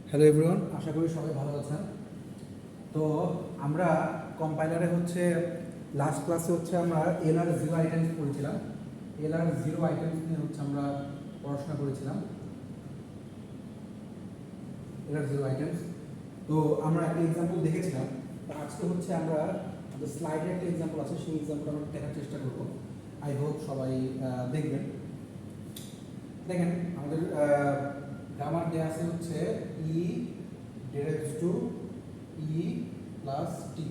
Hello everyone, আশা করি সবাই ভালো আছেন। তো আমরা কম্পাইলারে লাস্ট ক্লাসে আমরা এলআর জিরো আইটেমস পড়েছিলাম। এলআর জিরো আইটেমস নিয়ে আমরা পড়াশোনা করেছিলাম। এলআর জিরো আইটেমস, তো আমরা একটা এক্সাম্পল দেখেছিলাম। আজকে আমরা আমাদের স্লাইডে একটা এক্সাম্পল আছে, সেই এক্সাম্পল আমরা দেখার চেষ্টা করব। আই হোপ সবাই দেখবেন। দেখেন, আমাদের গ্রামার দেওয়া আছে E derives to E plus T,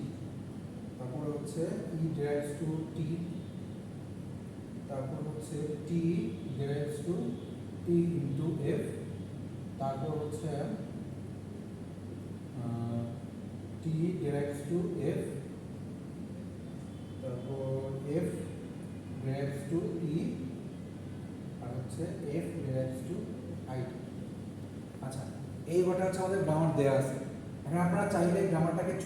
তারপরে ই ডিরাইভস টু টি, তারপর T derives to T into F, তারপর টি ডিরাইভস টু এফ, তারপর এফ ডিরাইভস টু ই, আর এফ ডিরাইভস টু আই। আচ্ছা, এই গোটা আমাদের গ্রামার দেওয়া আছে। এখন আপনারা চাইলে গ্রামারটাকে একটু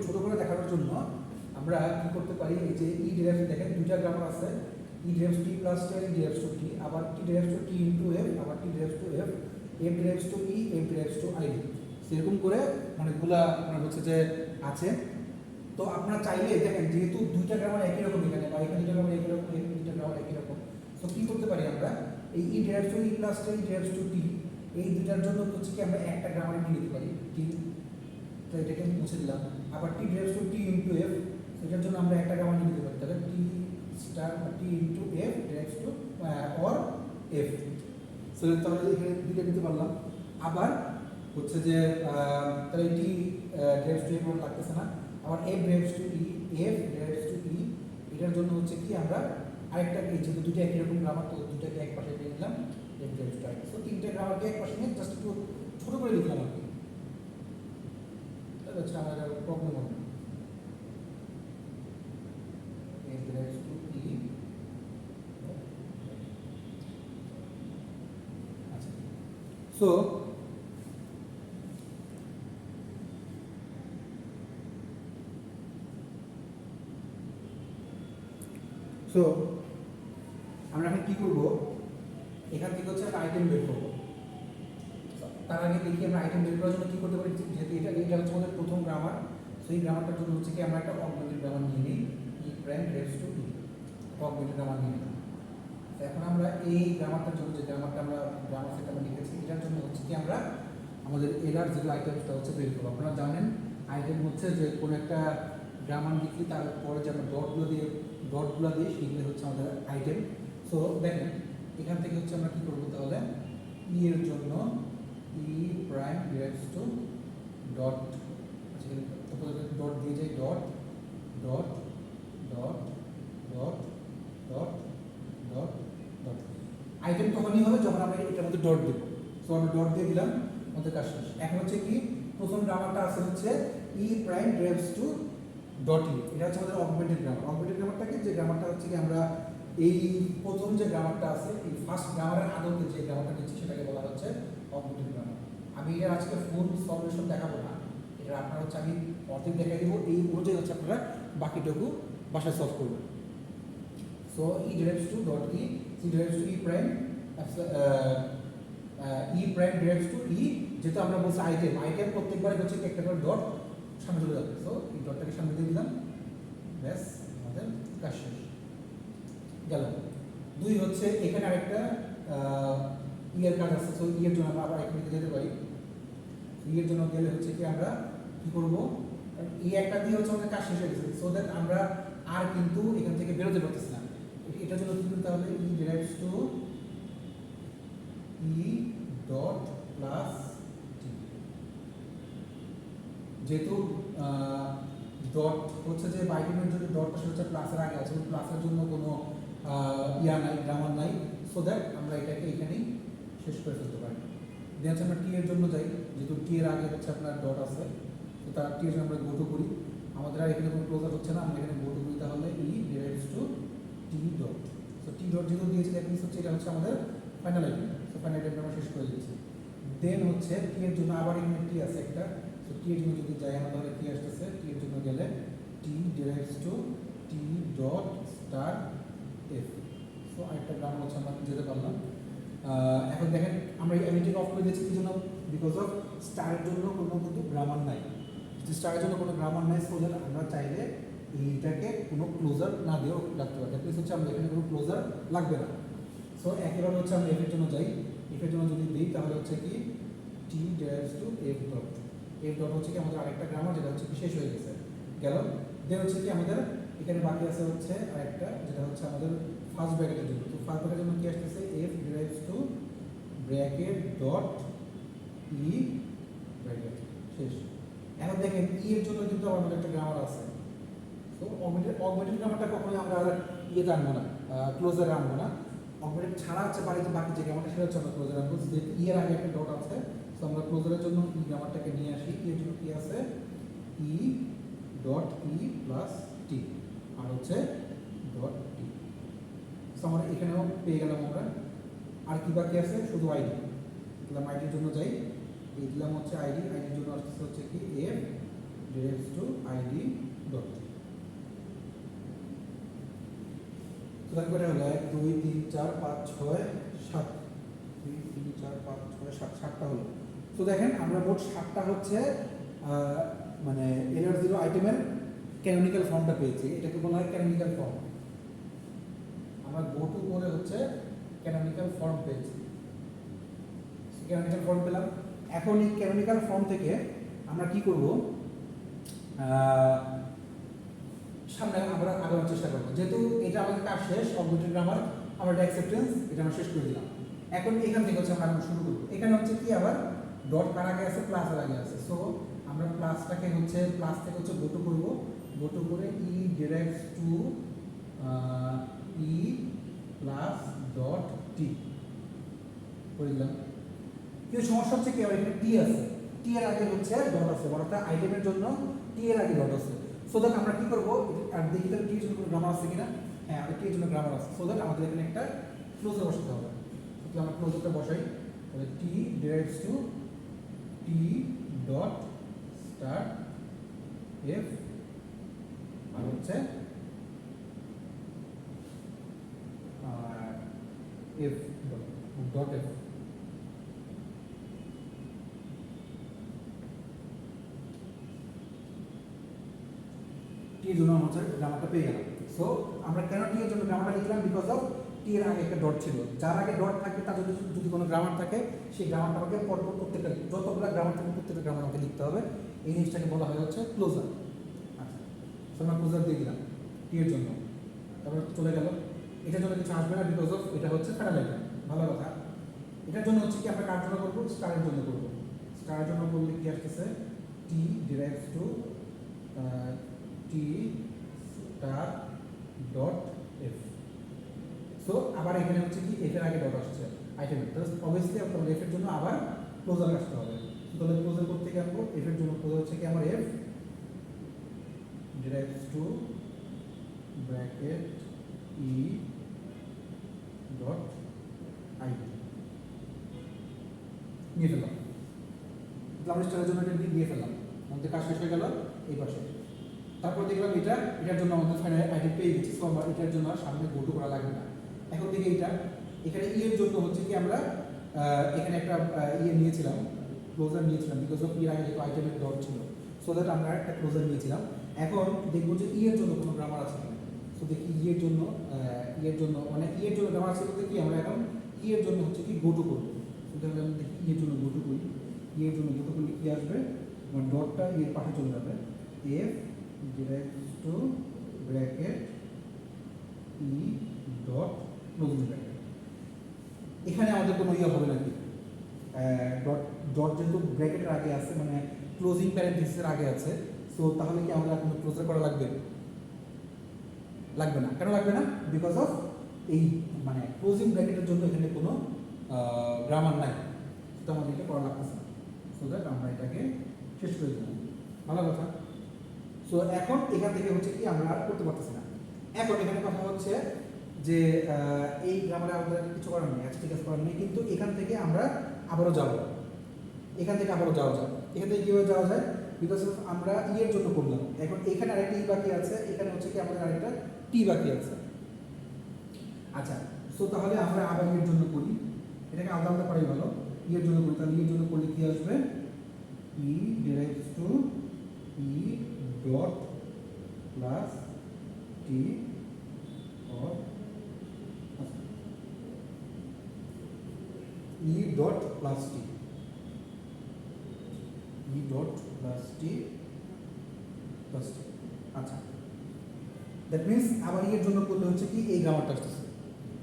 ছোট করে দেখানোর জন্য আমরা কি করতে পারি, এই যে ই ডিরাইভস, দেখেন দুইটা গ্রামার আছে, E derives T plus T, E derives to T, আবার T derives to T into F, আবার T derives to F, F derives to E, F derives to I. সেরকম করে অনেকগুলা আপনার যে আছে। তো আপনারা চাইলে দেখেন, যেহেতু দুইটা গ্রামার একই রকম, এখানে বা এখানে দুইটা গ্রামার একই রকম, এখানে দুইটা গ্রামার একই রকম, তো কি করতে পারি আমরা, এই ই derives to E plus T, E derives to টি, এই দুটার জন্য কি আমরা একটা গ্রামারে নিয়ে নিতে পারি টি, তো এটাকে আমি মুছে দিলাম। আবার T derives to T into F, এটার জন্য আমরা একটা গ্রামার নিয়ে নিতে পারি, তাহলে T star T into F derives to or F. So তাহলে এখানে দুটো নিতে পারলাম। আবার যে তাহলে টি ডিরাইভস টু এফ লাগতেছে না, আবার F derives to E, F derives to ই, এটার জন্য কি আমরা আরেকটা, যেহেতু দুটো একই রকম গ্রামার, তো দুটাকে এক পাশে নিয়ে নিলাম, F derives to I. So তিনটে গ্রামারকে এক পাশে নিয়ে জাস্ট একটু ছোট করে লিখলাম আর কি, তাহলে আমাদের প্রবলেম হবে না। এফ ডিরাইভস টু ই, আচ্ছা। সো আমরা এখন কি করব, এখান থেকে আইটেম বের করব। তার আগে দেখি আমরা আইটেম বের করার জন্য কি করতে পারি, যেহেতু এটা আমাদের প্রথম গ্রামার, সেই গ্রামারটার জন্য কি আমরা একটা অগমেন্টেড গ্রামার নিয়ে নিই, ই prime derives to E, augmented grammar নিয়ে নিই। এখন আমরা এই গ্রামারটার জন্য, যে গ্রামারটা আমরা গ্রামার সেট আমরা লিখেছি, এটার জন্য কি আমরা আমাদের এলআর জিরো আইটেমসটা বের করবো। আপনারা জানেন আইটেম যে কোনো একটা গ্রামার লিখলে তারপরে যে আমরা ডটগুলো দিয়ে সেগুলো আমাদের আইটেম। সো দেখেন, এখান থেকে আমরা কি করবো, তাহলে ই এর জন্য E prime derives to dot, dot দিয়ে যাই, dot dot dot dot dot dot dot. Item তখনই হবে যখন আমরা এটার মধ্যে ডট দেবো। সো আমরা ডট দিয়ে দিলাম, আমাদের কাজ শেষ। এখন কি প্রথম গ্রামারটা আছে E prime derives to dot E, এটা আমাদের অগমেন্টেড গ্রামার। অগমেন্টেড গ্রামারটাকে, যে গ্রামারটা কি আমরা এই প্রথম যে গ্রামারটা আছে, এই ফার্স্ট গ্রামারের আদতে যে গ্রামারটা নিচ্ছি, সেটাকে বলা হচ্ছে অগমেন্টেড গ্রামার। আমি এটা আজকে ফুল সলিউশন দেখাবো না, এটা আপনার আমি অর্ধেক দেখাই দিব, এই অনুযায়ী আপনারা বাকিটুকু বাসায় সলভ করবেন। So E derives to dot E, C derives to E prime, E prime derives to E, যেহেতু আমরা বলছি আইটেম প্রত্যেকবারে একটা করে ডট সামনে চলে যাবে। সো এই ডটটাকে সামনে দিয়ে দিলাম, ব্যাস আমাদের কাজ শেষ গেল। দুই এখানে আরেকটা ইয়ের কাজ আছে। সো ইয়ের জন্য আমরা আবার এখানে যেতে পারি। ইয়ের জন্য গেলে কি আমরা কি করবো, ই একটা দিয়ে আমাদের কাজ শেষ হয়ে গেছে। সো দ্যাট আমরা আর কিন্তু এখান থেকে বেরোতে পারতেছি না। এটার জন্য কি করতে হবে, E derives to E dot plus T, যেহেতু ডট যে বাইটের জন্য ডটটা সেটা প্লাসের আগে আছে, প্লাসের জন্য কোনো ইয়া নাই, গ্রামার নাই। সো দ্যাট আমরা এটাকে এখানেই শেষ করে ফেলতে পারি। দেন আমরা টি এর জন্য যাই, যেহেতু টি এর আগে আপনার ডট আছে, তো তার টি এর আমরা গোটো করি। আমাদের আর এখানে কোনো ক্লোজার হচ্ছে না, আমরা এখানে গোটো করি, তাহলে E derives to T dot. So T dot যেহেতু দিয়েছে, দ্যাট মিনস এটা আমাদের final item. So final item আমরা শেষ করে দিচ্ছি। দেন টি এর জন্য আবার এখানে টি আছে একটা। সো টি এর জন্য যদি যাই আমরা, তাহলে কি আসতেছে, টি এর জন্য গেলে T derives to T dot star F. So আরেকটা গ্রামার আমরা যেতে পারলাম। এখন দেখেন, আমরা এই এডিটিং অফ করে দিয়েছি কি জন্য, বিকজ অফ স্টারের জন্য কোনো কিন্তু গ্রামার নাই, স্টারের জন্য কোনো গ্রামার নাই, সো দ্যাট আমরা চাইলে এইটাকে কোনো ক্লোজার না দিয়েও রাখতে পারি। দ্যাট মিনস হচ্ছে আমরা এখানে কোনো ক্লোজার লাগবে না। সো একইভাবে হচ্ছে আমরা এফের জন্য যাই, এফের জন্য যদি দিই তাহলে হচ্ছে কি T dash to F dot, F dot হচ্ছে কি আমাদের আরেকটা গ্রামার যেটা হচ্ছে কি শেষ হয়ে গেছে গেল। দেন হচ্ছে কি আমাদের এখানে বাকি আছে হচ্ছে আরেকটা যেটা হচ্ছে আমাদের ফার্স্ট ব্র্যাকেটের জন্য। তো ফার্স্ট ব্র্যাকেটের জন্য কি আসতেছে F derives to bracket dot E bracket শেষ। এখন দেখেন ই এর জন্য কিন্তু আমাদের একটা গ্রামার আছে। তো অগমেন্টেড গ্রামারটা কখনোই আমরা আর ইয়েতে আনবো না, ক্লোজারে আনবো না। অগমেন্টেড ছাড়া হচ্ছে বাড়িতে বাকি যে গ্রামারটা সেটা হচ্ছে আমরা ক্লোজারে আনবো। যে ই এর আগে একটা ডট আছে, তো আমরা ক্লোজারের জন্য ই গ্রামারটাকে নিয়ে আসি। ই এর জন্য কি আছে ই ডট ই প্লাস টি আর হচ্ছে ডট টি। সো আমরা এখানেও পেয়ে গেলাম আমরা। আর কি বাকি আছে শুধু আইডি, দিলাম আইডির জন্য যাই, এই দিলাম হচ্ছে আইডি, আইডির জন্য আসতেছে হচ্ছে কি F derives to ID dot T. তো তারপরে হলো 1 2 3 4 5 6 7, 2 3 4 5 6 7, 7টা হলো। তো দেখেন আমরা মোট 7টা হচ্ছে মানে এরর জিরো আইটেমের ক্যানোনিক্যাল ফর্মটা পেয়েছি। এটাকে বলা হয় ক্যানোনিক্যাল ফর্ম। আমরা গো টু করে হচ্ছে ক্যানোনিক্যাল ফর্ম পেয়েছি, ক্যানোনিক্যাল ফর্ম পেলাম। এখন এই ক্যানোনিক্যাল ফর্ম থেকে আমরা কি করব, সামনে আমরা আগানোর চেষ্টা করবো। যেহেতু এটা আমাদের কাজ শেষ, অবজেক্ট গ্রামার আমরা এটা অ্যাকসেপ্টেন্স এটা আমরা শেষ করে দিলাম। এখন এখান থেকে হচ্ছে আমরা শুরু করবো। এখানে হচ্ছে কি আবার ডট কার আগে আছে প্লাস এর আগে আছে। সো আমরা প্লাসটাকে হচ্ছে প্লাস থেকে হচ্ছে গোটো করবো, গোটো করে ই derives to E plus dot T করে দিলাম। কিন্তু সমস্যা হচ্ছে কি আবার এখানে টি আছে, টি এর আগে হচ্ছে ডট আছে, বড়টা আইটেমের জন্য টি এর আগে ডট আছে। সো দ্যাট আমরা কি করবো আর দেখি তাহলে টি এর জন্য কোনো গ্রামার আছে কিনা। হ্যাঁ আমাদের টি এর জন্য গ্রামার আছে। সো দ্যাট আমাদের এখানে একটা ক্লোজার বসাতে হবে। তাহলে আমরা ক্লোজারটা বসাই, তাহলে T derives to T dot star F আর হচ্ছে এফ ডট এফ। টি এর জন্য হচ্ছে গ্রামারটা পেয়ে গেলাম। সো আমরা কেন টি এর জন্য গ্রামারটা লিখলাম, বিকজ অফ টি এর আগে একটা ডট ছিল। যার আগে ডট থাকে তার যদি কোনো গ্রামার থাকে সেই গ্রামারটা আমাকে পরপর প্রত্যেকটা যতগুলো গ্রামার থাকে প্রত্যেকটা গ্রামার আমাকে লিখতে হবে। এই জিনিসটাকে বলা হয় হচ্ছে ক্লোজার। আচ্ছা, সো আমরা ক্লোজার দিয়ে দিলাম টি এর জন্য। তারপর চলে গেল, এটার জন্য কিছু আসবে না বিকজ অফ এটা হচ্ছে প্যারালাইজার। ভালো কথা। এটার জন্য হচ্ছে কি আমরা কার জন্য করবো, স্টারের জন্য করবো। স্টারের জন্য করলে কি আসতেছে টি derives to T star dot F. So আবার এখানে হচ্ছে কি এফ এর আগে ডট আসছে আইটেমের, তো অবভিয়াসলি আপনার এফ এর জন্য আবার ক্লোজার আসতে হবে। তাহলে ক্লোজার করতে গিয়ে আমরা এফ এর জন্য ক্লোজার হচ্ছে কি আমার F derives to bracket E dot ID নিয়ে ফেললাম। আমরা স্টারের জন্য এটা দিয়ে ফেললাম, আমাদের কাজ শেষ হয়ে গেল এই পাশে। তারপর দেখলাম এটার জন্য আমাদের ফাইনাল আইডি পেয়ে গেছি। সো আমার এটার জন্য সামনে গোটো করা লাগবে না। এখন থেকে এখানে ই এর জন্য হচ্ছে কি আমরা এখানে একটা ইয়ে নিয়েছিলাম, ক্লোজার নিয়েছিলাম, বিকজ অফ এর আগে যেহেতু আইটেমের ডট ছিল। সো দ্যাট আমরা একটা ক্লোজার নিয়েছিলাম। এখন দেখবো যে ই এর জন্য কোনো গ্রামার আছে কিনা। সো দেখি ই এর জন্য মানে ই এর জন্য গ্রামার আছে বলতে কি আমরা এখন ই এর জন্য হচ্ছে কি গোটো করবো। সো তাহলে আমি দেখি ই এর জন্য গোটো করি। ই এর জন্য গোটো করলে কি আসবে, আমার ডটটা ই এর পাশে চলে যাবে, F derives to bracket E dot closing bracket. এখানে আমাদের কোনো ইয়ে হবে নাকি, ডট ডট যেহেতু ব্র্যাকেটের আগে আছে মানে ক্লোজিং প্যারেন্থেসিসের আগে আছে। সো তাহলে কি আমরা কোনো ক্লোজার করা লাগবে, লাগবে না। কেন লাগবে না, বিকজ অফ এই মানে ক্লোজিং ব্র্যাকেটের জন্য এখানে কোনো গ্রামার নাই, তো আমাদের এটা করা লাগতেছে না। সো দ্যাট আমরা এটাকে শেষ করে দিলাম। ভালো কথা। সো এখন এখান থেকে হচ্ছে কি আমরা আর করতে পারতেছি না। এখন এখানে কথা হচ্ছে যে এই গ্রামারে আমাদের কিছু করার নেই, ঠিক আছে করার নেই, কিন্তু এখান থেকে আমরা আবারও যাব, এখান থেকে আবারও যাওয়া যায়। এখান থেকে কীভাবে যাওয়া যায়, বিকজ আমরা ই এর জন্য করলাম। এখন এখানে আরেকটা ই বাকি আছে, এখানে হচ্ছে কি আমাদের আরেকটা টি বাকি আছে। আচ্ছা, সো তাহলে আমরা আবার এর জন্য করি, এটাকে আলাদা আলাদা করাই ভালো। এর জন্য করি, তাহলে এর জন্য করলে কি আসবে, E derives to E dot plus T or E dot plus T, E dot plus T plus T. আচ্ছা, দ্যাট মিনস আবার এর জন্য করলে হচ্ছে কি এই গ্রামারটা আসতেছে।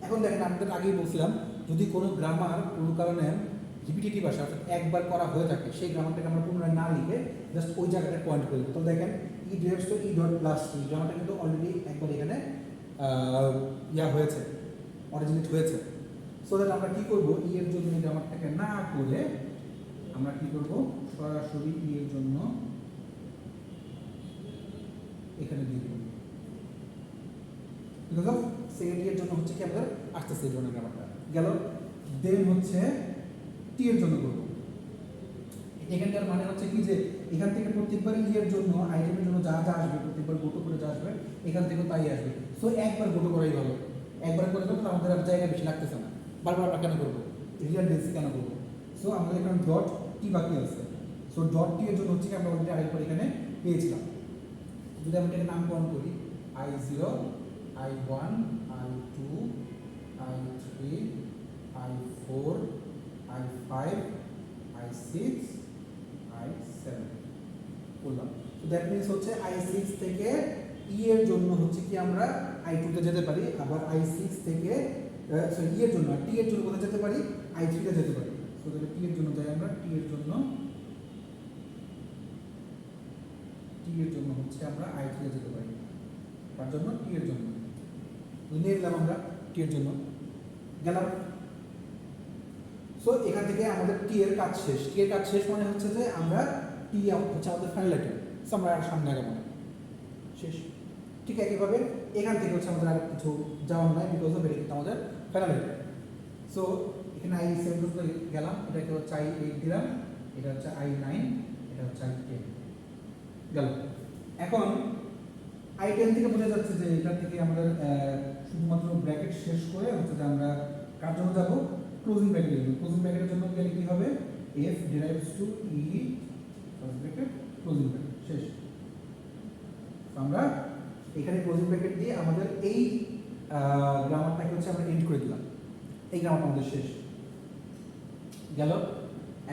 এখন দেখেন আপনাদের আগেই বলছিলাম যদি কোনো গ্রামার কোনো কারণে রিপিটেটিভ আসে অর্থাৎ একবার করা হয়ে থাকে সেই গ্রামারটাকে আমরা পুনরায় না লিখে জাস্ট ওই জায়গাটা পয়েন্ট করে দেবো। তো দেখেন E derives to E dot plus T গ্রামারটা কিন্তু অলরেডি একবার এখানে ইয়া হয়েছে, অরিজিনেট হয়েছে। সো দ্যাট আমরা কী করবো, ই এর জন্য এই গ্রামারটাকে না করে আমরা কী করবো, সরাসরি ই এর জন্য এখানে দিয়ে দেবো। বিকজ অফ সেকেন্ড এর জন্য হচ্ছে কি আমাদের আসতেছে এই ধরনের গ্রামারটা গেল। দেন হচ্ছে টি এর জন্য করবো। এখানকার মানে হচ্ছে কি যে এখান থেকে প্রত্যেকবার ই এর জন্য আইটেমের জন্য যা যা আসবে প্রত্যেকবার গোটো করে যা আসবে এখান থেকে তাই আসবে। সো একবার গোটো করাই ভালো, একবার করে দেবো আমাদের আর জায়গা বেশি লাগতেছে না, বারবার আমরা কেন করবো, রিডান্ডেন্সি কেন করবো। সো আমাদের এখানে ডট টি বাকি আছে। সো ডট টি এর জন্য হচ্ছে কি আমরা অলরেডি আরেকবার এখানে পেয়েছিলাম। যদি আমরা এটাকে নামকরণ করি I0 I1 I2 I3 I4 I5 I6 I7 বললাম। তো দ্যাট মিনস হচ্ছে I6 থেকে ই এর জন্য হচ্ছে কি আমরা I2 তে যেতে পারি, আবার I6 থেকে সরি ই এর জন্য টি এর জন্য কোথায় যেতে পারি, I3 তে যেতে পারি। সো তাহলে টি এর জন্য যাই আমরা, টি এর জন্য হচ্ছে আমরা I3 তে যেতে পারি, তার জন্য টি এর জন্য নিয়ে নিলাম আমরা টি এর জন্য গেলাম। সো এখান থেকে আমাদের টি এর কাজ শেষ। টি এর কাজ শেষ মানে হচ্ছে যে আমরা টি হচ্ছে আমাদের ফাইনাল আইটেম। সো আমরা আর সামনে আগাবো না, শেষ। ঠিক একইভাবে এখান থেকে হচ্ছে আমাদের আর কিছু যাওয়ার নাই, বিকজ অফ এটা কিন্তু আমাদের ফাইনাল আইটেম। সো এখানে I7 গেলাম, এটাকে হচ্ছে I8 দিলাম, এটা হচ্ছে I9, এটা হচ্ছে I10 গেল। এখন I10 থেকে বোঝা যাচ্ছে যে এটা থেকে আমাদের শুধুমাত্র ব্র্যাকেট শেষ করে হচ্ছে যে আমরা কার জন্য যাবো, ক্লোজিং ব্র্যাকেটের জন্য। ক্লোজিং ব্র্যাকেটের জন্য গেলে কি হবে, f derives to E first bracket closing bracket শেষ। আমরা এখানে ক্লোজিং ব্র্যাকেট দিয়ে আমাদের এই গ্রামারটাকে হচ্ছে আমরা এন্ড করে দিলাম, এই গ্রামারটা আমাদের শেষ গেল।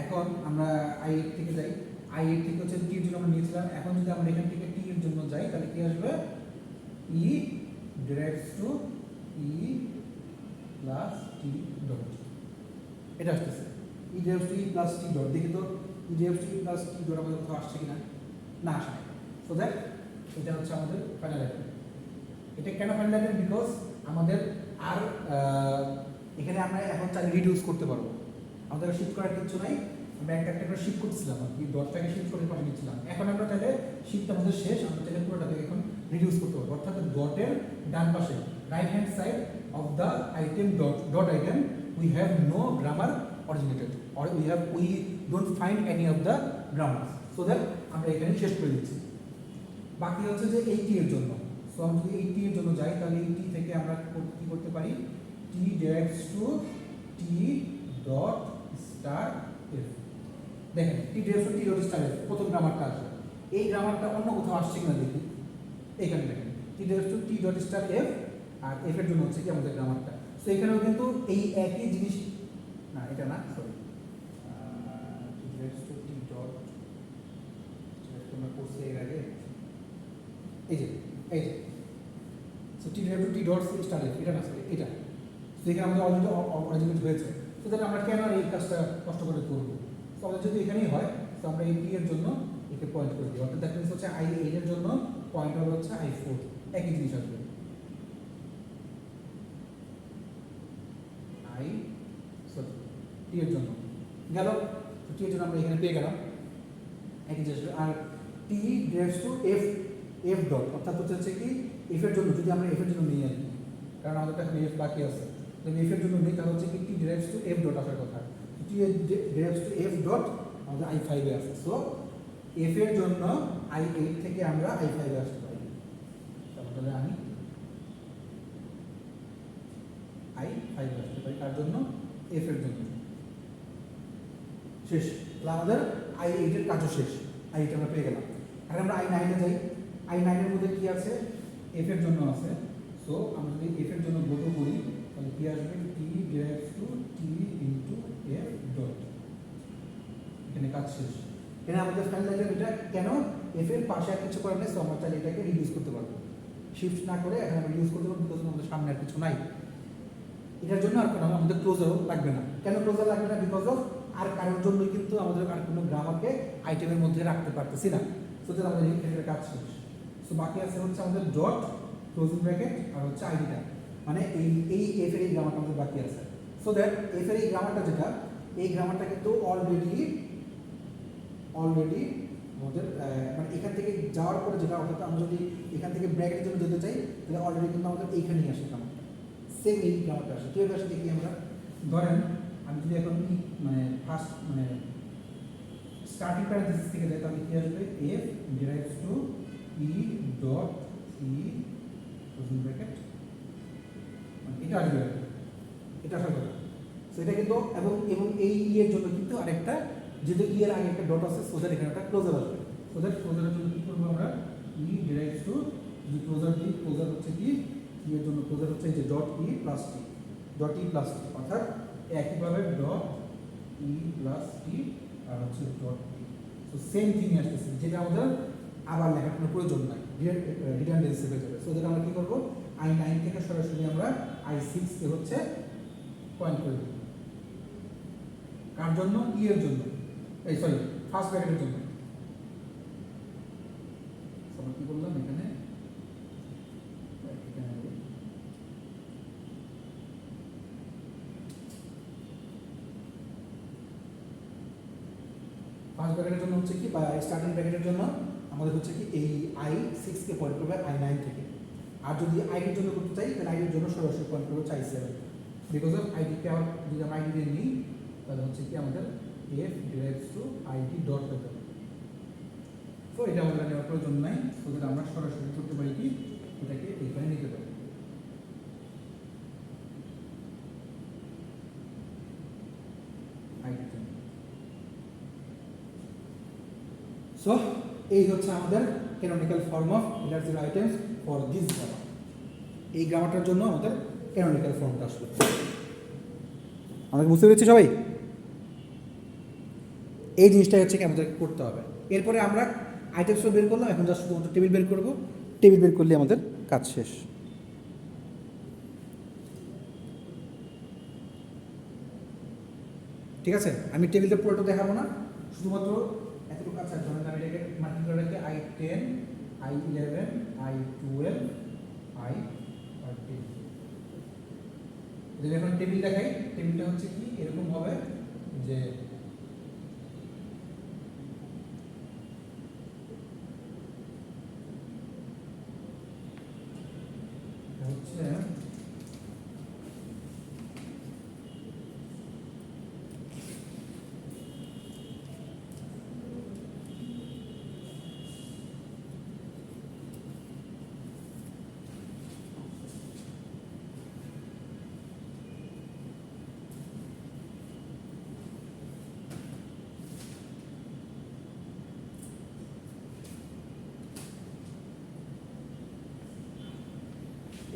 এখন আমরা I8 থেকে যাই, I8 থেকে হচ্ছে টি এর জন্য আমরা নিয়েছিলাম। এখন যদি আমরা এখান থেকে টি এর জন্য যাই তাহলে কি আসবে, E derives to E plus T dot, এটা আসতেছে ই derives to E plus T dot. দেখি তো ই derives to E plus T dot আমাদের কোথাও আসছে কিনা, না আসে। সো দ্যাট এটা হচ্ছে আমাদের ফাইনাল আইটেম। এটা কেন ফাইনাল আইটেম, বিকজ আমাদের আর এখানে আমরা এখন চাইলে রিডিউস করতে পারবো, আমাদের শিফট করার কিছু নাই। আমরা একটা একটা করে শিফট করছিলাম আর কি, ডটটাকে শিফট করে পাঠিয়ে দিচ্ছিলাম। এখন আমরা চাইলে শিফট আমাদের শেষ, আমরা চাইলে পুরোটাকে এখন রিডিউস করতে পারবো। অর্থাৎ ডটের ডান পাশে right hand side of the item dot item we have no grammar originated or we don't find any of the grammar. So that আমরা এখানে শেষ করে দিচ্ছি। বাকি হচ্ছে যে এই টি এর জন্য। সো আমরা যদি এই টি এর জন্য যাই তাহলে এই টি থেকে আমরা কি করতে পারি, T derives to T dot star F. দেখেন T derives to T dot star F প্রথম গ্রামারটা আসে। এই গ্রামারটা অন্য কোথাও আসছে কিনা দেখি, এখানে দেখেন T derives to T dot star F, আর এফ এর জন্য হচ্ছে কি আমাদের গ্রামারটা। সো এখানেও কিন্তু এই একই জিনিস, না এটা না, sorry, T derives to T dot তোমরা কোর্সে এর আগে এই যে so T derives to T dot star F, এটা না সরি এটা। সো এখানে আমাদের অলরেডি অরিজিনেট হয়েছে। সো তাহলে আমরা কেন আর এই কাজটা কষ্ট করে করবো, তো আমাদের যদি এখানেই হয় তো আমরা এই টি এর জন্য একে পয়েন্ট করে দিই। অর্থাৎ দ্যাট মিনস হচ্ছে I8 এর জন্য পয়েন্ট হবে হচ্ছে I4, একই জিনিস আসবে। টি এর জন্য গেল, টি এর জন্য আমরা এখানে পেয়ে গেলাম একই জিনিস। আর টি ডিরাইভস টু এফ ডট, অর্থাৎ হচ্ছে কি এফ এর জন্য যদি আমরা এফ এর জন্য নিই আর কি, কারণ আমাদের কাছে এফ বাকি আছে, যদি এফ এর জন্য নিই তাহলে হচ্ছে কি টি ডিরাইভস টু এফ ডট আসার কথা। টি ডিরাইভস টু এফ ডট আমাদের I5 এ আছে। সো এফ এর জন্য I8 থেকে আমরা I5 এ আসতে পারি। তাহলে আমি I5 আসতে পারি, তার জন্য এফ এর জন্য শেষ। তাহলে আমাদের I8 এর কাজও শেষ। I8 আমরা পেয়ে গেলাম। এখন আমরা I9 এ যাই। I9 এর মধ্যে কি আছে? f এর জন্য আছে। সো আমরা যদি f এর জন্য গঠন করি তাহলে কি আসবে? t derives to t into f dot। এখানে কাজ শেষ। এখানে আমাদের ফাইনাল আইটেম এটা কেন f এর পাশে আর কিছু করার নেই, সো আমরা চাইলে এটাকে রিডিউস করতে পারবো। শিফট না করে এখন আমরা রিডিউস করতে পারবো, বিকজ আমাদের সামনে আর কিছু নাই। এটার জন্য আর কোনো আমাদের ক্লোজারও লাগবে না। কেন ক্লোজার লাগবে না? বিকজ অফ আর কারোর জন্য কিন্তু আমাদের আর কোনো গ্রামারকে আইটেমের মধ্যে রাখতে পারতেছি না। সো দ্যাট আমাদের এখানে কাজ শেষ। সো বাকি আছে হচ্ছে আমাদের ডট ক্লোজিং ব্র্যাকেট আর হচ্ছে আইডিটা, মানে এই এফ এর এই গ্রামারটা আমাদের বাকি আছে। সো দ্যাট এফ এর এই গ্রামারটা যেটা, এই গ্রামারটা কিন্তু অলরেডি আমাদের মানে এখান থেকে যাওয়ার পরে যেটা, অর্থাৎ আমরা যদি এখান থেকে ব্র্যাকেটের জন্য যেতে চাই তাহলে অলরেডি কিন্তু আমাদের এইখানেই আসে গ্রামারটা, সেম এই গ্রামারটা আসে। কীভাবে আসে দেখি আমরা। ধরেন আমি যদি এখন মানে ফার্স্ট মানে স্টার্টিং প্যারান্থেসিস থেকে যাই তাহলে কি আসবে? F derives to E dot E closing bracket, এটা আসবে, এটা আসার কথা। সো এটা কিন্তু এবং এই ই এর জন্য কিন্তু আরেকটা, যেহেতু ই এর আগে একটা ডট আছে, সো দ্যাট এখানে একটা ক্লোজার আসবে। সো দ্যাট ক্লোজারের জন্য কি করবো আমরা? ই ডিরাইভস টু, যদি ক্লোজার দিই, ক্লোজার হচ্ছে কি ই এর জন্য ক্লোজার হচ্ছে এই যে ডট ই প্লাস টি, ডট ই প্লাস টি, অর্থাৎ একইভাবে ডট ই প্লাস টি আর হচ্ছে dot T. So same thing আসতেছে, যেটা আমাদের আবার লেখার কোনো প্রয়োজন নাই, রিডান্ডেন্সি হয়ে যাবে। সো দ্যাট আমরা কি করবো? I9 থেকে সরাসরি আমরা I6 কে হচ্ছে পয়েন্ট করে দেব। কার জন্য? ই এর জন্য, এই সরি ফার্স্ট ব্র্যাকেটের জন্য। আমরা কি বললাম এখানে? ফার্স্ট ব্র্যাকেটের জন্য হচ্ছে কি, বা স্টার্টিং ব্র্যাকেটের জন্য আমাদের হচ্ছে কি এই I6 কে পয়েন্ট করবে I9 থেকে। আর যদি আইডির জন্য করতে চাই তাহলে আইডির জন্য সরাসরি পয়েন্ট করবে I7, বিকজ অফ আইডিকে আবার যদি আমরা আইডি দিয়ে নিই তাহলে হচ্ছে কি আমাদের F derives to ID dot হয়ে যাবে। তো এটা আমাদের নেওয়ার প্রয়োজন নাই, সো দ্যাট আমরা সরাসরি করতে পারি কি এটাকে এখানে নিতে পারি। সো এই হচ্ছে আমাদের canonical form of elastic items for this grammar. এই গ্রামারটার জন্য আমাদের ক্যানোনিক্যাল ফর্মটা আসবে। আমাকে বুঝতে পেরেছি সবাই? এই জিনিসটাই হচ্ছে কি আমাদের করতে হবে। এরপরে আমরা আইটেমসও বের করলাম, এখন জাস্ট শুধুমাত্র টেবিল বের করবো। টেবিল বের করলে আমাদের কাজ শেষ। ঠিক আছে, আমি টেবিলটা পুরোটা দেখাবো না, শুধুমাত্র এতটুকু কাজ আছে। ধরেন আমি এটাকে মার্কিং করে রাখি I10, I11, I12, I13। যদি এখন টেবিল দেখাই, টেবিলটা হচ্ছে কি এরকম হবে যে হচ্ছে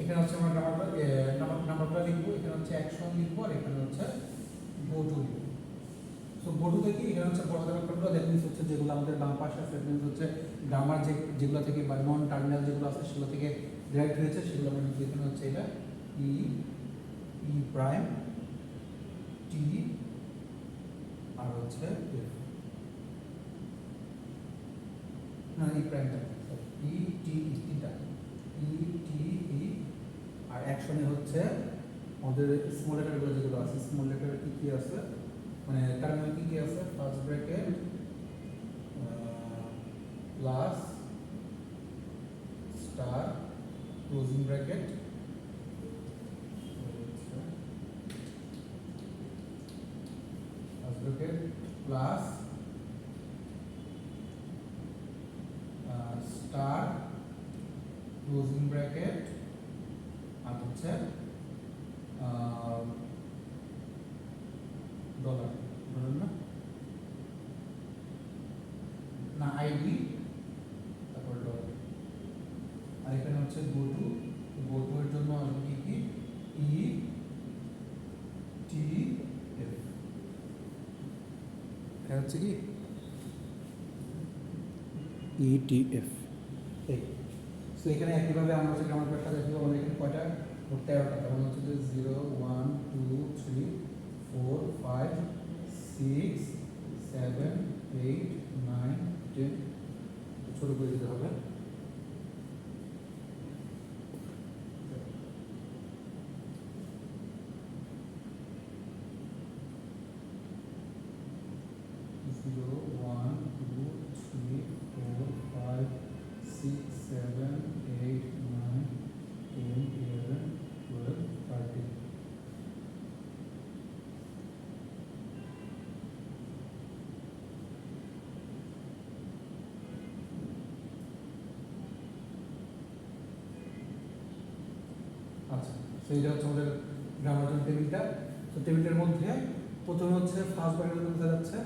এখানে হচ্ছে আমরা নাম্বারটা লিখবো, এখানে হচ্ছে অ্যাকশন লিখবো আর এখানে হচ্ছে গো টু লিখবো। সো গো টু থেকে এখানে হচ্ছে বড় ব্যাপারগুলো দ্যাট মিনস হচ্ছে যেগুলো আমাদের বাম পাশে আছে, দ্যাট মিনস হচ্ছে গ্রামার যেগুলো থেকে বা নন টার্মিনাল যেগুলো আছে সেগুলো থেকে ডিরাইভড হয়েছে, সেগুলো আমরা লিখবো। এখানে হচ্ছে এটা ই প্রাইম টি আর হচ্ছে না ই প্রাইমটা ই টি তিনটা ই টি ই আর অ্যাকশনে হচ্ছে আমাদের স্মল লেটারগুলো যেগুলো আছে, স্মল লেটার কি কি আছে মানে টার্মিনাল কি কি আছে? First bracket plus star closing bracket first bracket plus star closing bracket আর হচ্ছে ডলার, না আইডি তারপর ডট, আর এখানে হচ্ছে গো টু এর জন্য আসবে কি ই টি এফ, এটা হচ্ছে কি ইটিএফ। এই সো এখানে একইভাবে আমরা হচ্ছে গ্রামার প্যাডটা দেখবো, আমাদের এখানে কয়টা 13টা, তার মানে হচ্ছে যে 0 1 2 3 4 5 6 7 8 9 10, ছোট করে দিতে হবে। Zero, 1, 2, 3, 4, 5, 6, 7, 8, 9, 10, 11, 12, 13. আচ্ছা, তো এটা হচ্ছে আমাদের গ্রামার টেবিলটা। তো টেবিলটার মধ্যে প্রথমে হচ্ছে ফার্স্ট ব্র্যাকেটের মধ্যে যাচ্ছে,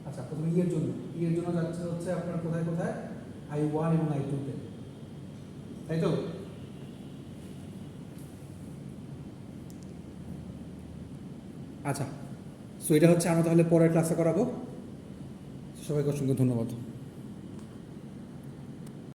আচ্ছা প্রথমে এর জন্য যাচ্ছে হচ্ছে আপনার কোথায় কোথায় I1 এবং I2 তে, তাই তো? আচ্ছা, সো এটা হচ্ছে আমরা তাহলে পরের ক্লাসে করাবো। সবাইকে অসংখ্য ধন্যবাদ।